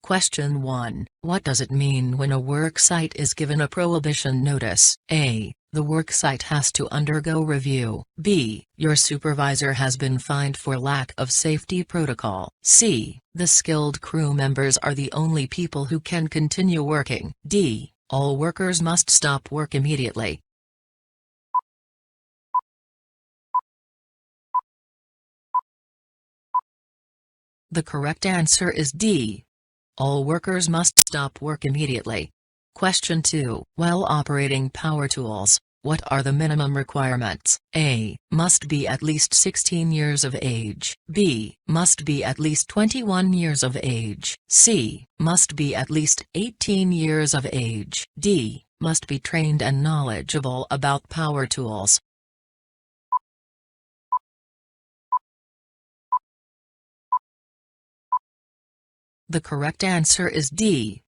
Question 1. What does it mean when a work site is given a prohibition notice? A. The work site has to undergo review. B. Your supervisor has been fined for lack of safety protocol. C. The skilled crew members are the only people who can continue working. D. All workers must stop work immediately. The correct answer is D. All workers must stop work immediately. Question 2. While operating power tools, what are the minimum requirements? A. Must be at least 16 years of age. B. Must be at least 21 years of age. C. Must be at least 18 years of age. D. Must be trained and knowledgeable about power tools. The correct answer is D.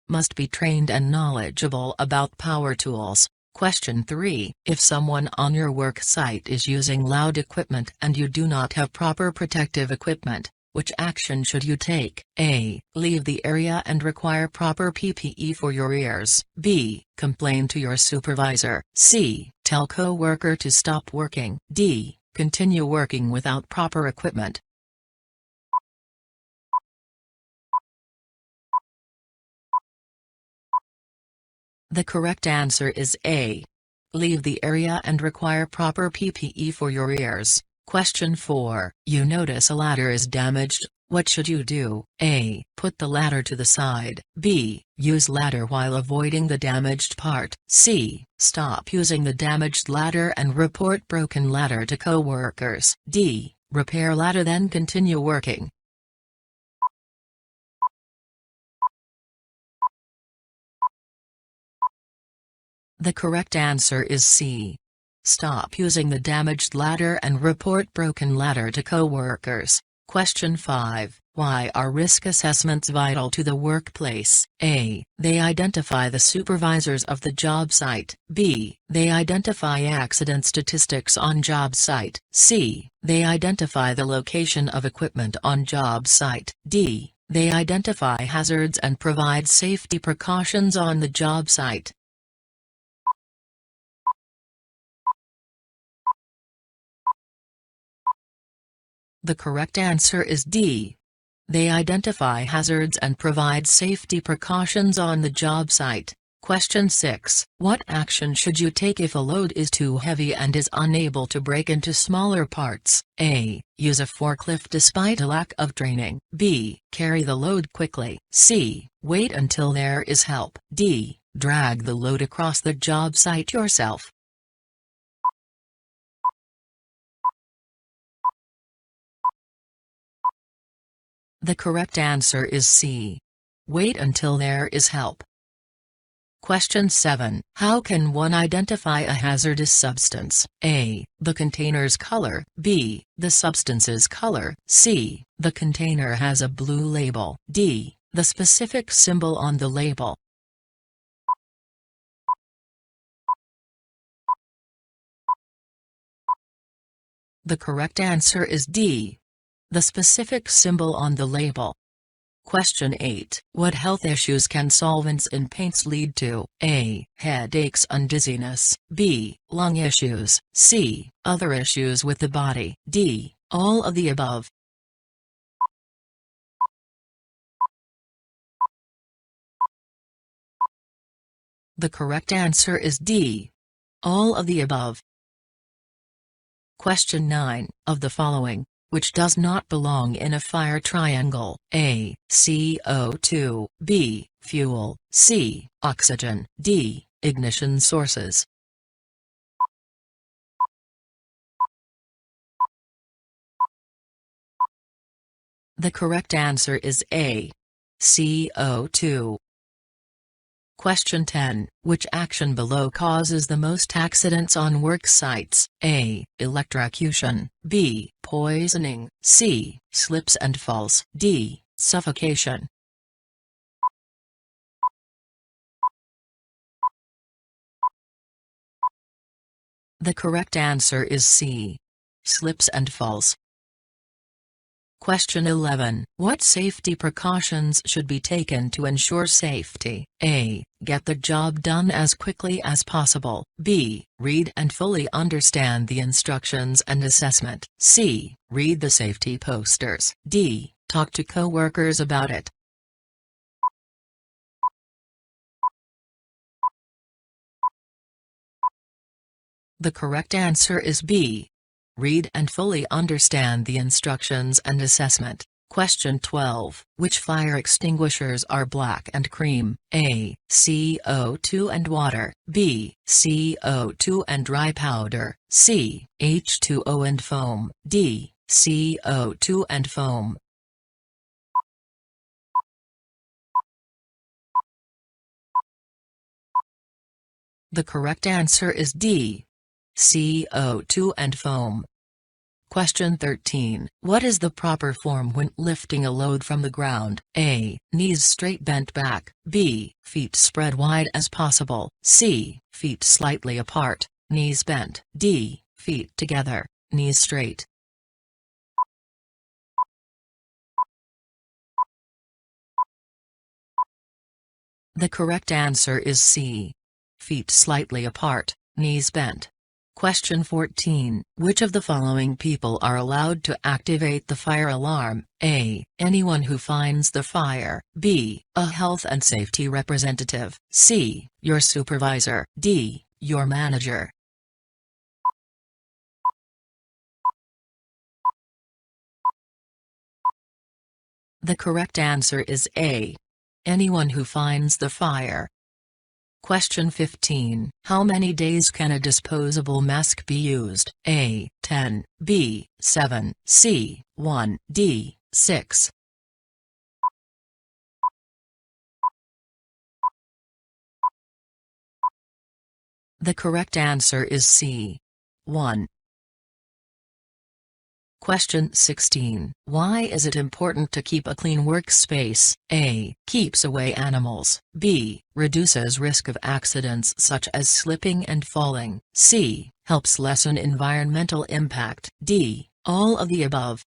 Must be trained and knowledgeable about power tools. Question 3. If someone on your work site is using loud equipment and you do not have proper protective equipment, which action should you take? A. Leave the area and require proper PPE for your ears. B. Complain to your supervisor. C. Tell co-worker to stop working. D. Continue working without proper equipment. The correct answer is A. Leave the area and require proper PPE for your ears. Question 4. You notice a ladder is damaged, what should you do? A. Put the ladder to the side. B. Use ladder while avoiding the damaged part. C. Stop using the damaged ladder and report broken ladder to co-workers. D. Repair ladder then continue working. The correct answer is C. Stop using the damaged ladder and report broken ladder to co-workers. Question 5. Why are risk assessments vital to the workplace? A. They identify the supervisors of the job site. B. They identify accident statistics on job site. C. They identify the location of equipment on job site. D. They identify hazards and provide safety precautions on the job site. The correct answer is D. They identify hazards and provide safety precautions on the job site. Question 6. What action should you take if a load is too heavy and is unable to break into smaller parts? A. Use a forklift despite a lack of training. B. Carry the load quickly. C. Wait until there is help. D. Drag the load across the job site yourself. The correct answer is C. Wait until there is help. Question 7. How can one identify a hazardous substance? A. The container's color. B. The substance's color. C. The container has a blue label. D. The specific symbol on the label. The correct answer is D. The specific symbol on the label. Question 8. What health issues can solvents in paints lead to? A. Headaches and dizziness. B. Lung issues. C. Other issues with the body. D. All of the above. The correct answer is D. All of the above. Question 9. Of the following, which does not belong in a fire triangle? A. CO2. B. Fuel. C. Oxygen. D. Ignition sources. The correct answer is A. CO2. Question 10. Which action below causes the most accidents on work sites? A. Electrocution. B. Poisoning. C. Slips and falls. D. Suffocation. The correct answer is C. Slips and falls. Question 11. What safety precautions should be taken to ensure safety? A. Get the job done as quickly as possible. B. Read and fully understand the instructions and assessment. C. Read the safety posters. D. Talk to coworkers about it. The correct answer is B. Read and fully understand the instructions and assessment. Question 12. Which fire extinguishers are black and cream? A. CO2 and water. B. CO2 and dry powder. C. H2O and foam. D. CO2 and foam. The correct answer is D. CO2 and foam. Question 13. What is the proper form when lifting a load from the ground? A. Knees straight bent back. B. Feet spread wide as possible. C. Feet slightly apart, knees bent. D. Feet together, knees straight. The correct answer is C. Feet slightly apart, knees bent. Question 14. Which of the following people are allowed to activate the fire alarm? A. Anyone who finds the fire. B. A health and safety representative. C. Your supervisor. D. Your manager. The correct answer is A. Anyone who finds the fire. Question 15. How many days can a disposable mask be used? A. 10. B. 7. C. 1. D. 6. The correct answer is C. 1. Question 16. Why is it important to keep a clean workspace? A. Keeps away animals. B. Reduces risk of accidents such as slipping and falling. C. Helps lessen environmental impact. D. All of the above.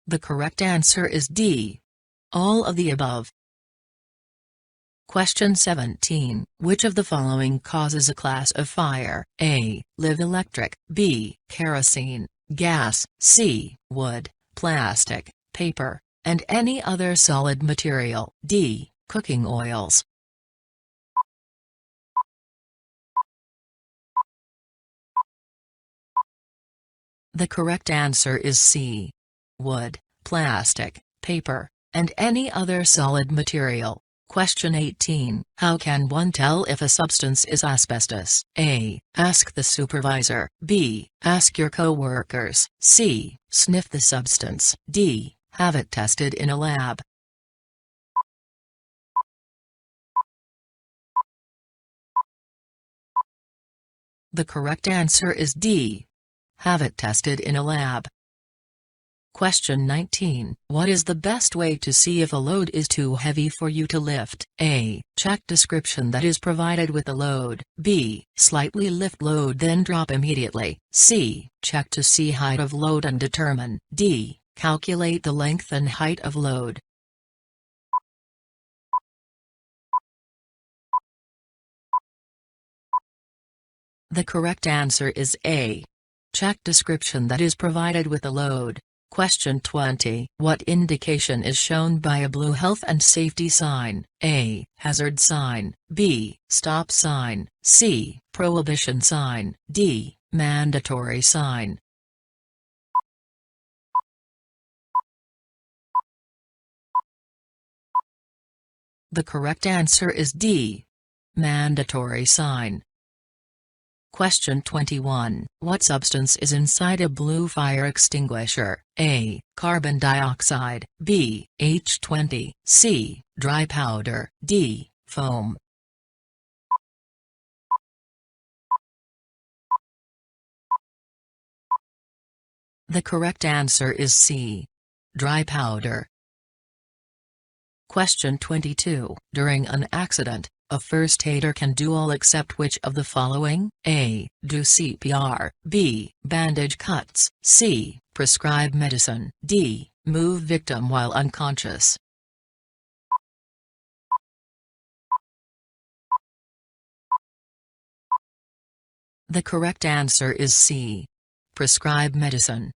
The correct answer is D. All of the above. Question 17. Which of the following causes a class of fire? A. Live electric. B. Kerosene, gas. C. Wood, plastic, paper, and any other solid material. D. Cooking oils. The correct answer is C. Wood, plastic, paper, and any other solid material. Question 18. How can one tell if a substance is asbestos? A. Ask the supervisor. B. Ask your coworkers. C. Sniff the substance. D. Have it tested in a lab. The correct answer is D. Have it tested in a lab. Question 19. What is the best way to see if a load is too heavy for you to lift? A. Check description that is provided with the load. B. Slightly lift load then drop immediately. C. Check to see height of load and determine. D. Calculate the length and height of load. The correct answer is A. Check description that is provided with the load. Question 20. What indication is shown by a blue health and safety sign? A. Hazard sign. B. Stop sign. C. Prohibition sign. D. Mandatory sign. The correct answer is D. Mandatory sign. Question 21. What substance is inside a blue fire extinguisher? A. Carbon dioxide. B. H20. C. Dry powder. D. Foam. The correct answer is C. Dry powder. Question 22. During an accident, A first aider can do all except which of the following? A. Do CPR. B. Bandage cuts. C. Prescribe medicine. D. Move victim while unconscious. The correct answer is C. Prescribe medicine.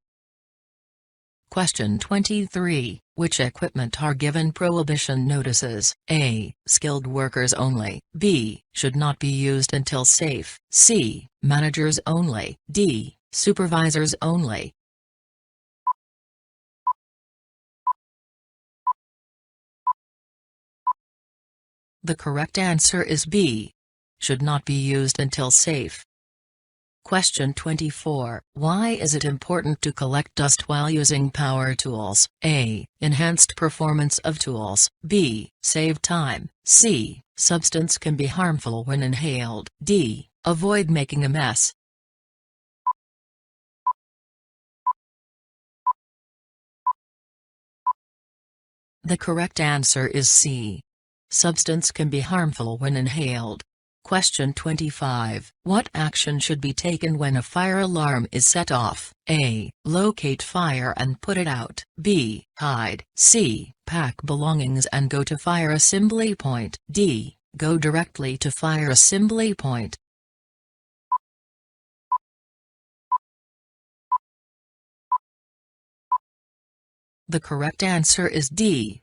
Question 23. Which equipment are given prohibition notices? A. Skilled workers only. B. Should not be used until safe. C. Managers only. D. Supervisors only. The correct answer is B. Should not be used until safe. Question 24. Why is it important to collect dust while using power tools? A. Enhanced performance of tools. B. Save time. C. Substance can be harmful when inhaled. D. Avoid making a mess. The correct answer is C. Substance can be harmful when inhaled. Question 25. What action should be taken when a fire alarm is set off? A. Locate fire and put it out. B. Hide. C. Pack belongings and go to fire assembly point. D. Go directly to fire assembly point. The correct answer is D.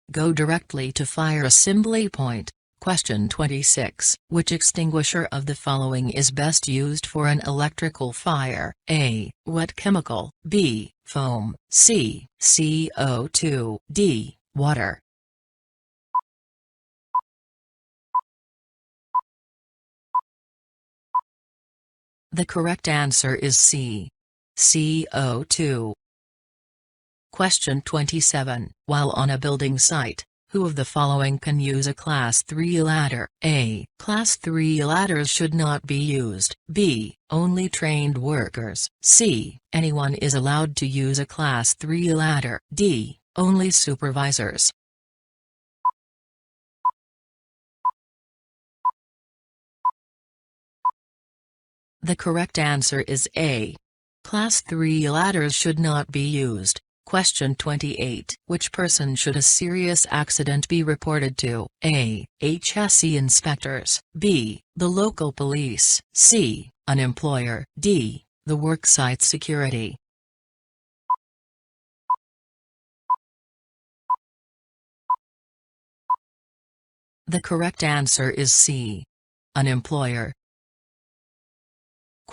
Go directly to fire assembly point. Question 26. Which extinguisher of the following is best used for an electrical fire? A. Wet chemical. B. Foam. C. CO2. D. Water. The correct answer is C. CO2. Question 27. While on a building site, who of the following can use a Class 3 ladder? A. Class 3 ladders should not be used. B. Only trained workers. C. Anyone is allowed to use a Class 3 ladder. D. Only supervisors. The correct answer is A. Class 3 ladders should not be used. Question 28. Which person should a serious accident be reported to? A. A.HSE inspectors. B. The local police. C. An employer. D. The worksite security. The correct answer is C. An employer.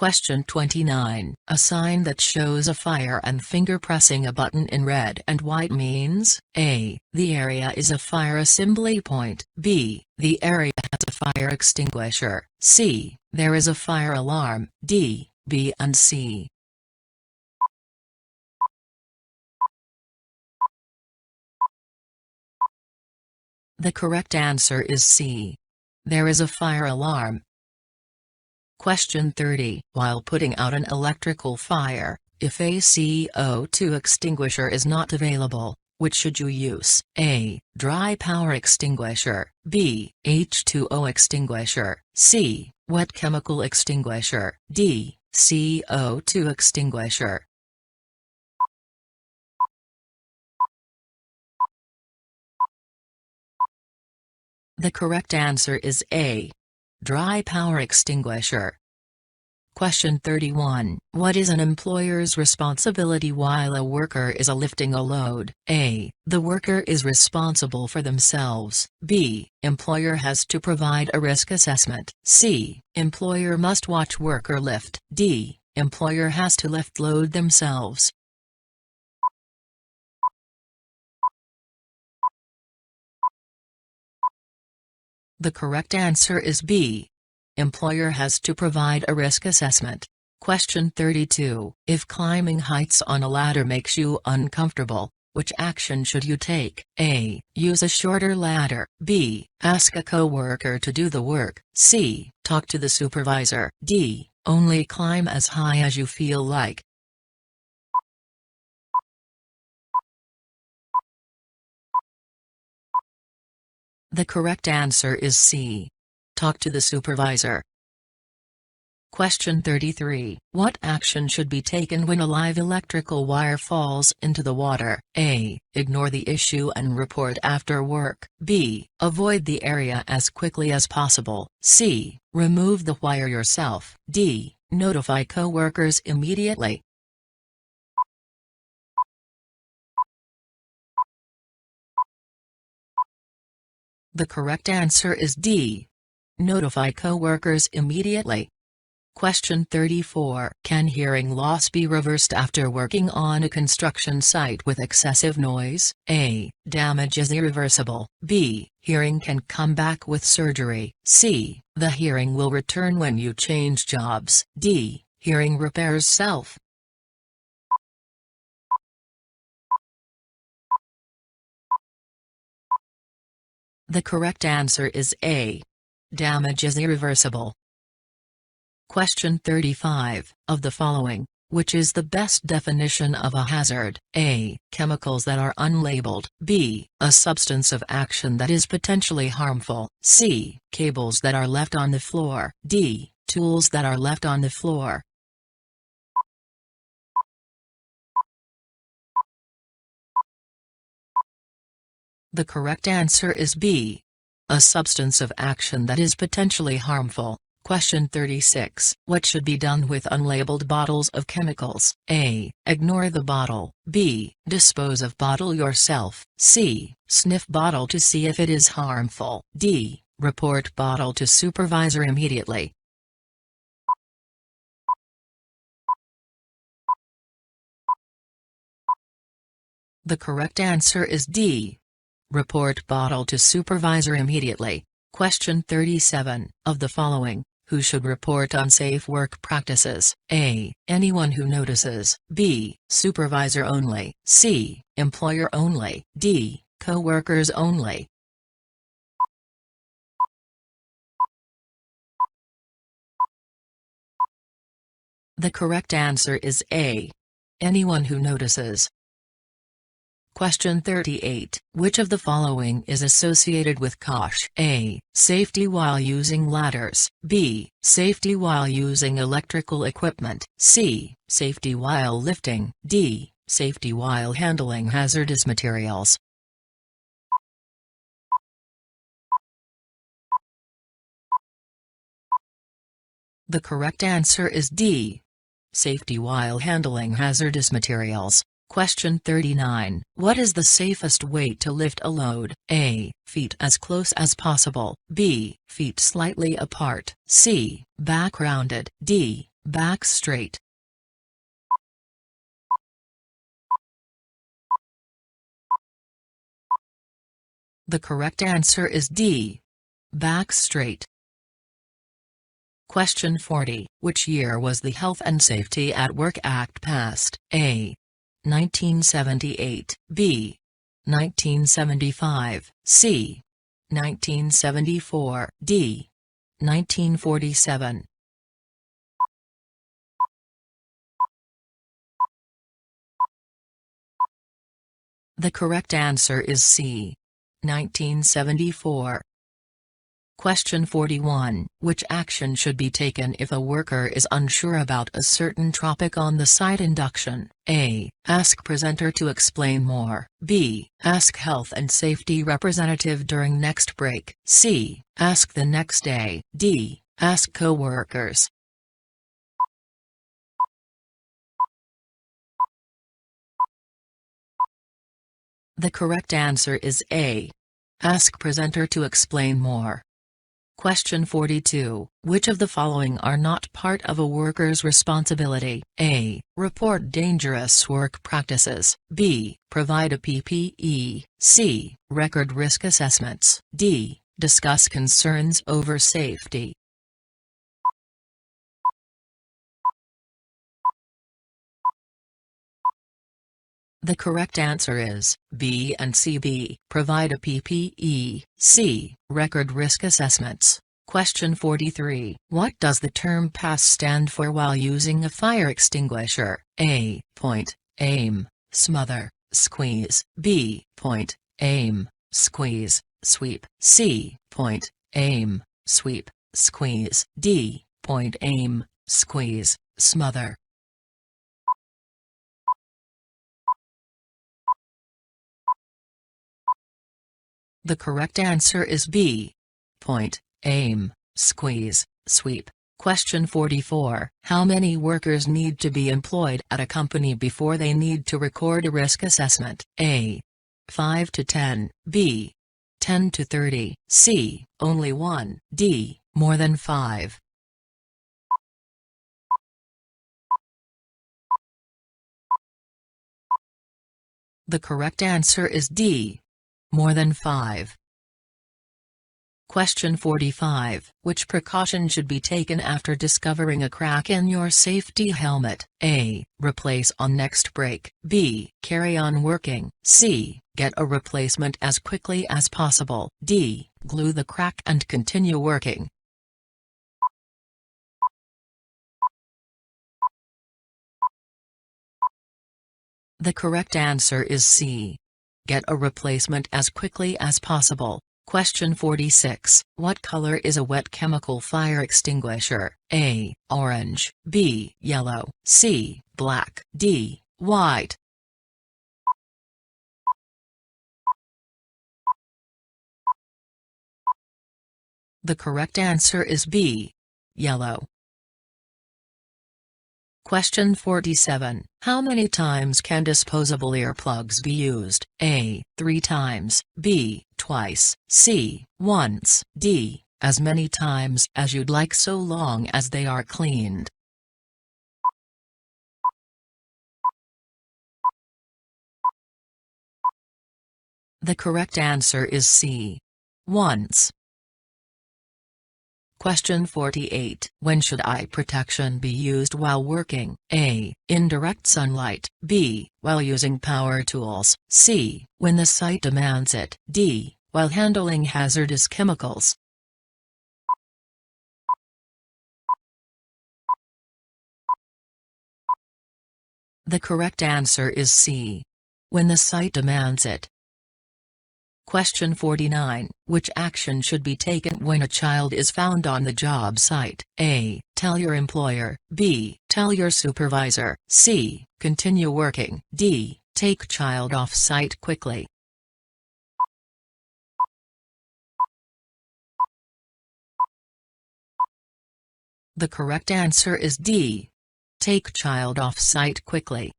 Question 29. A sign that shows a fire and finger pressing a button in red and white means? A. The area is a fire assembly point. B. The area has a fire extinguisher. C. There is a fire alarm. D. B and C. The correct answer is C. There is a fire alarm. Question 30. While putting out an electrical fire, if a CO2 extinguisher is not available, which should you use? A. Dry power extinguisher. B. H2O extinguisher. C. Wet chemical extinguisher. D. CO2 extinguisher. The correct answer is A. Dry power extinguisher. Question 31. What is an employer's responsibility while a worker is lifting a load? A. The worker is responsible for themselves. B. Employer has to provide a risk assessment. C. Employer must watch worker lift. D. Employer has to lift load themselves. The correct answer is B. Employer has to provide a risk assessment. Question 32. If climbing heights on a ladder makes you uncomfortable, which action should you take? A. Use a shorter ladder. B. Ask a coworker to do the work. C. Talk to the supervisor. D. Only climb as high as you feel like. The correct answer is C. Talk to the supervisor. Question 33. What action should be taken when a live electrical wire falls into the water? A. Ignore the issue and report after work. B. Avoid the area as quickly as possible. C. Remove the wire yourself. D. Notify coworkers immediately. The correct answer is D. Notify coworkers immediately. Question 34. Can hearing loss be reversed after working on a construction site with excessive noise? A. Damage is irreversible. B. Hearing can come back with surgery. C. The hearing will return when you change jobs. D. Hearing repairs self. The correct answer is A. Damage is irreversible. Question 35. Of the following, which is the best definition of a hazard? A. Chemicals that are unlabeled. B. A substance of action that is potentially harmful. C. Cables that are left on the floor. D. Tools that are left on the floor. The correct answer is B. A substance of action that is potentially harmful. Question 36. What should be done with unlabeled bottles of chemicals? A. Ignore the bottle. B. Dispose of bottle yourself. C. Sniff bottle to see if it is harmful. D. Report bottle to supervisor immediately. The correct answer is D. Report bottle to supervisor immediately. Question 37. Of the following, who should report unsafe work practices? A. Anyone who notices. B. Supervisor only. C. Employer only. D. Coworkers only. The correct answer is A. Anyone who notices. Question 38. Which of the following is associated with COSH? A. Safety while using ladders. B. Safety while using electrical equipment. C. Safety while lifting. D. Safety while handling hazardous materials. The correct answer is D. Safety while handling hazardous materials. Question 39. What is the safest way to lift a load? A. Feet as close as possible. B. Feet slightly apart. C. Back rounded. D. Back straight. The correct answer is D. Back straight. Question 40. Which year was the Health and Safety at Work Act passed? A. 1978, B. 1975, C. 1974, D. 1947. The correct answer is C. 1974. Question 41. Which action should be taken if a worker is unsure about a certain topic on the site induction? A. Ask presenter to explain more. B. Ask health and safety representative during next break. C. Ask the next day. D. Ask coworkers. The correct answer is A. Ask presenter to explain more. Question 42. Which of the following are not part of a worker's responsibility? A. Report dangerous work practices. B. Provide a PPE. C. Record risk assessments. D. Discuss concerns over safety. The correct answer is B and C. B. Provide a PPE. C. Record risk assessments. Question 43. What does the term PASS stand for while using a fire extinguisher? A. Point, aim, smother, squeeze. B. Point, aim, squeeze, sweep. C. Point, aim, sweep, squeeze. D. Point, aim, squeeze, smother. The correct answer is B. Point, aim, squeeze, sweep. Question 44. How many workers need to be employed at a company before they need to record a risk assessment? A. 5 to 10. B. 10 to 30. C. Only 1. D. More than 5. The correct answer is D. More than 5. Question 45. Which precaution should be taken after discovering a crack in your safety helmet? A. Replace on next break. B. Carry on working. C. Get a replacement as quickly as possible. D. Glue the crack and continue working. The correct answer is C. Get a replacement as quickly as possible. Question 46. What color is a wet chemical fire extinguisher? A. Orange. B. Yellow. C. Black. D. White. The correct answer is B. Yellow. Question 47. How many times can disposable earplugs be used? A. 3 times. B. Twice. C. Once. D. As many times as you'd like so long as they are cleaned. The correct answer is C. Once. Question 48. When should eye protection be used while working? A. In direct sunlight. B. While using power tools. C. When the site demands it. D. While handling hazardous chemicals. The correct answer is C. When the site demands it. Question 49. Which action should be taken when a child is found on the job site? A. Tell your employer. B. Tell your supervisor. C. Continue working. D. Take child off site quickly. The correct answer is D. Take child off site quickly.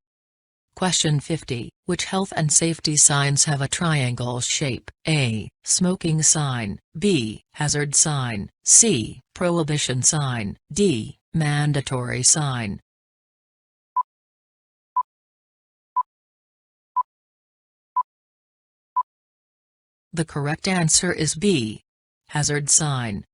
Question 50. Which health and safety signs have a triangle shape? A. Smoking sign. B. Hazard sign. C. Prohibition sign. D. Mandatory sign. The correct answer is B. Hazard sign.